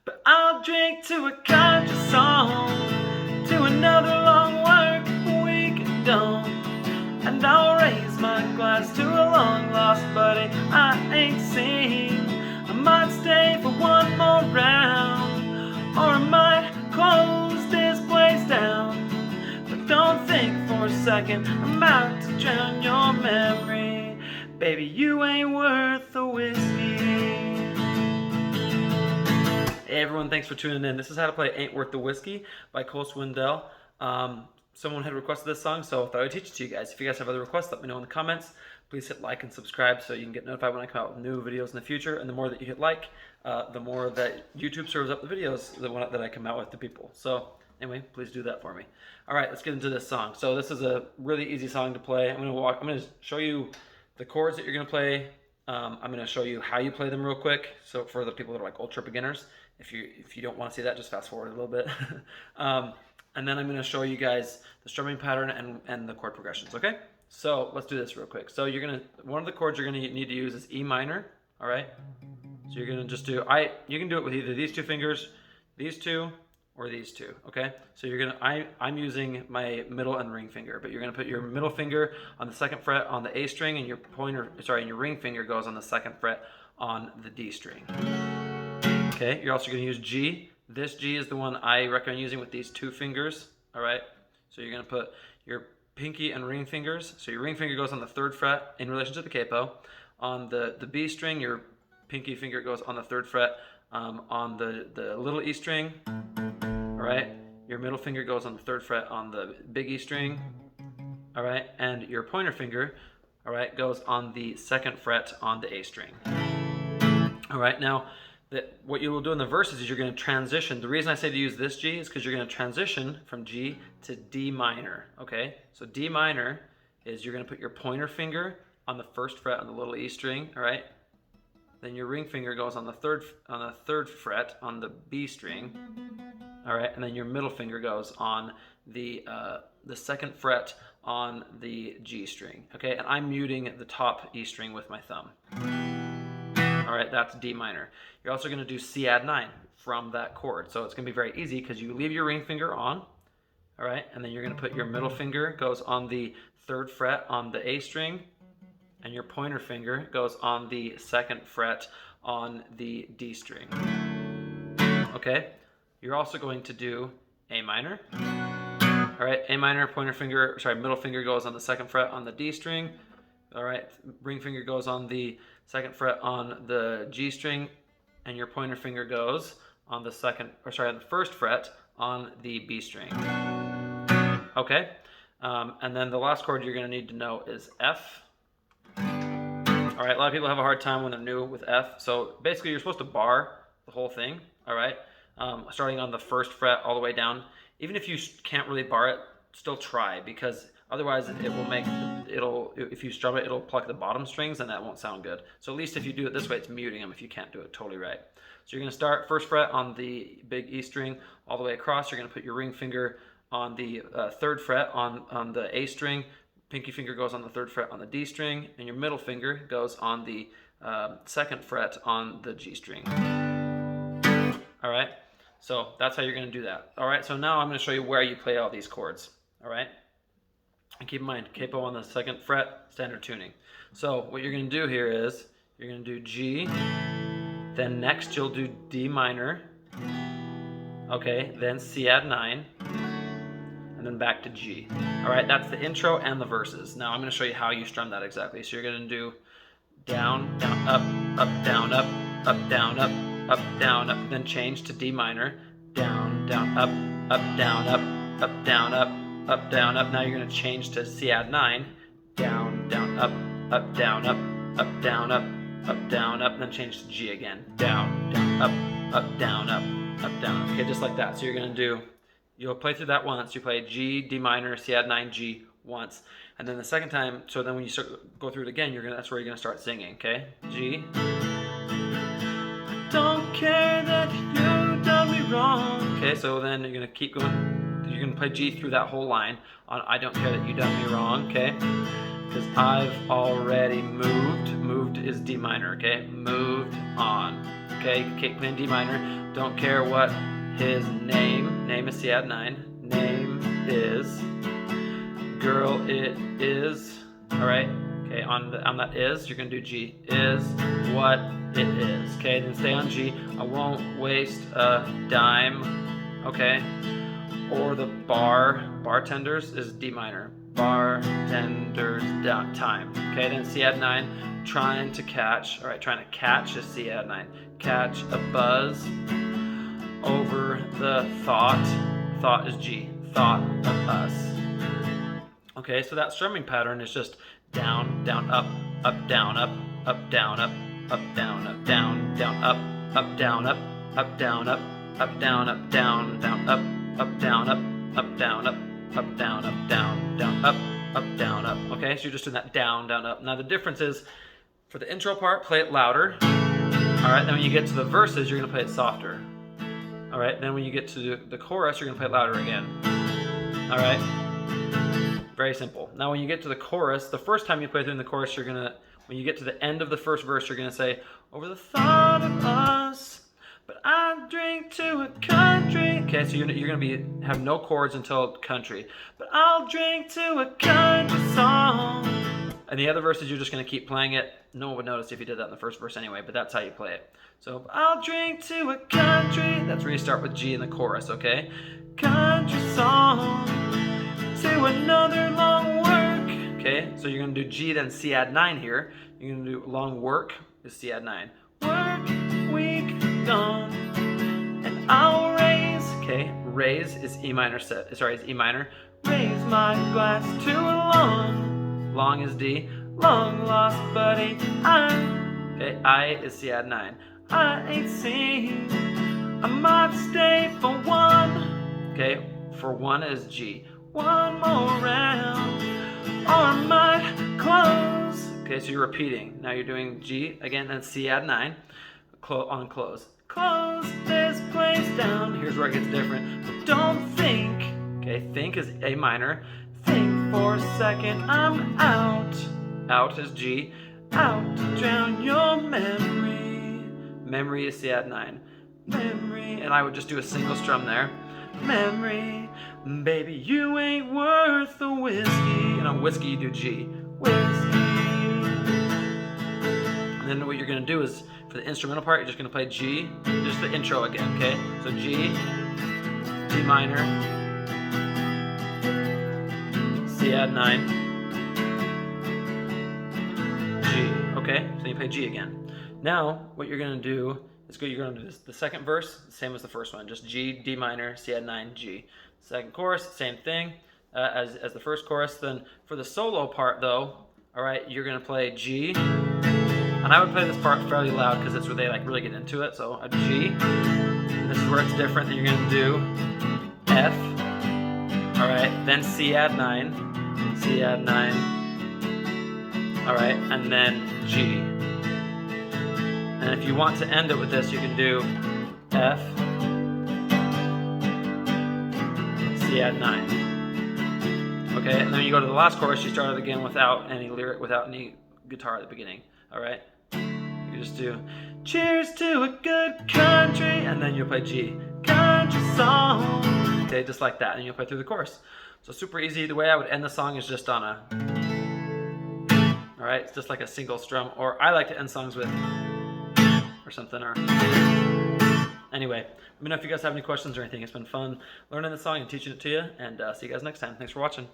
But I'll drink to a country song, to another long work week done, and I'll raise my glass to a long lost buddy I ain't seen. I might stay for one more round, or I might close this place down. But don't think for a second I'm out to drown your memory. Baby, you ain't worth the whiskey. Hey everyone, thanks for tuning in. This is how to play Ain't Worth the Whiskey by Swindell. Someone had requested this song, so I thought I'd teach it to you guys. If you guys have other requests, let me know in the comments. Please hit like and subscribe so you can get notified when I come out with new videos in the future. And the more that you hit like, the more that YouTube serves up the videos that I come out with to people. So anyway, please do that for me. All right, let's get into this song. So this is a really easy song to play. I'm gonna show you the chords that you're gonna play. I'm gonna show you how you play them real quick. So for the people that are like ultra beginners, if you don't want to see that, just fast forward a little bit. And then I'm going to show you guys the strumming pattern and the chord progressions, okay? So let's do this real quick. So one of the chords you're going to need to use is E minor, all right? So you're going to just do, you can do it with either these two fingers, these two, or these two, okay? So I'm using my middle and ring finger, but you're going to put your middle finger on the second fret on the A string, and your your ring finger goes on the second fret on the D string. Okay, you're also going to use G. This G is the one I recommend using with these two fingers, all right? So you're going to put your pinky and ring fingers. So your ring finger goes on the third fret in relation to the capo. On the B string, your pinky finger goes on the third fret on the little E string, all right? Your middle finger goes on the third fret on the big E string, all right? And your pointer finger, all right, goes on the second fret on the A string. All right, now, what you will do in the verses is you're going to transition. The reason I say to use this G is because you're going to transition from G to D minor, okay? So D minor is you're going to put your pointer finger on the first fret on the little E string, all right? Then your ring finger goes on the third fret on the B string, all right? And then your middle finger goes on the second fret on the G string, okay? And I'm muting the top E string with my thumb. All right, that's D minor. You're also going to do C add 9 from that chord. So it's going to be very easy because you leave your ring finger on, all right, and then you're going to put your middle finger goes on the third fret on the A string, and your pointer finger goes on the second fret on the D string. Okay, you're also going to do A minor. All right, A minor, middle finger goes on the second fret on the D string. All right, ring finger goes on the second fret on the G string, and your pointer finger goes on the first fret on the B string. Okay, and then the last chord you're going to need to know is F. All right, a lot of people have a hard time when they're new with F. So basically, you're supposed to bar the whole thing. All right, starting on the first fret all the way down. Even if you can't really bar it, still try, because otherwise if you strum it, it'll pluck the bottom strings and that won't sound good. So at least if you do it this way, it's muting them if you can't do it totally right. So you're going to start first fret on the big E string all the way across. You're going to put your ring finger on the third fret on the A string. Pinky finger goes on the third fret on the D string, and your middle finger goes on the second fret on the G string. All right, so that's how you're going to do that. All right, so now I'm going to show you where you play all these chords. All right. And keep in mind, capo on the second fret, standard tuning. So what you're going to do here is you're going to do G, then next you'll do D minor, okay, then C add 9, and then back to G. All right, that's the intro and the verses. Now I'm going to show you how you strum that exactly. So you're going to do down, down, up, down, up, down, up, down, up, then change to D minor, down, down, up, down, up, down, up, down, up. Now you're going to change to C add 9, down, down, up, down, up, down, up, down, up, then change to G again, down, down, up, down, down. Okay, just like that. So you're going to you'll play through that once. You play G, D minor, C add 9, G once, and then the second time. So then when you go through it again, that's where you're going to start singing. Okay, G. Don't care that you done me wrong. Okay, so then you're going to keep going. You're going to play G through that whole line on I don't care that you done me wrong, okay? Because I've already moved. Moved is D minor, okay? Moved on. Okay, keep playing D minor. Don't care what his name is C add 9. Name is. Girl, it is. All right. Okay, on that is, you're gonna do G. Is what it is. Okay, then stay on G. I won't waste a dime. Okay. Or the bartenders is D minor. Bartenders time. Okay, then C add 9. Trying to catch. All right, trying to catch is C add 9. Catch a buzz over the thought. Thought is G. Thought of us. Okay, so that strumming pattern is just down, down, up, down, up, down, up, down, down, up, down, up, down, up, down, down, up, down, up, down, up, down, down, up, down, up. Okay, so you're just doing that down, down, up. Now the difference is, for the intro part, play it louder. All right, then when you get to the verses, you're gonna play it softer. All right, then when you get to the chorus, you're gonna play it louder again. All right. Very simple. Now when you get to the chorus, the first time you play through in the chorus, when you get to the end of the first verse, you're gonna say, over the thought of us, but I drink to a country. Okay, so you're gonna have no chords until country. But I'll drink to a country song. And the other verses, you're just gonna keep playing it. No one would notice if you did that in the first verse anyway, but that's how you play it. So I'll drink to a country. That's where you start with G in the chorus, okay? Country song. To another long work. Okay, so you're gonna do G, then C add 9 here. You're gonna do long work is C add 9. Work week done, and I'll raise. Okay, raise is E minor is E minor. Raise my glass to a long is D. Long lost buddy, okay, I is C add 9. I ain't seen. I might stay for one. Okay, for one is G. One more round, or I might close. Okay, so you're repeating. Now you're doing G again, then C add 9. On close. Close this place down. Here's where it gets different. But don't think. Okay, think is A minor. Think for a second. I'm out. Out is G. Out to drown your memory. Memory is C add 9. Memory, and I would just do a single strum there. Memory, baby, you ain't worth the whiskey. And on whiskey, you do G. Whiskey. And then what you're gonna do is, for the instrumental part, you're just gonna play G, just the intro again, okay? So G, D minor, C add 9, G, okay? So you play G again. Now, what you're gonna do, you're going to do the second verse, same as the first one, just G, D minor, C add 9, G. Second chorus, same thing as the first chorus. Then for the solo part though, all right, you're going to play G. And I would play this part fairly loud because that's where they like really get into it. So a G, and this is where it's different. Then you're going to do F, all right, then C add 9, C add 9, all right, and then G. And if you want to end it with this, you can do F, C add 9. Okay, and then you go to the last chorus, you start it again without any lyric, without any guitar at the beginning. All right, you just do cheers to a good country, and then you'll play G, country song. Okay, just like that, and you'll play through the chorus. So super easy. The way I would end the song is just on a, all right, it's just like a single strum, or I like to end songs with or something, or anyway, let me know if you guys have any questions or anything. It's been fun learning the song and teaching it to you, and see you guys next time. Thanks for watching.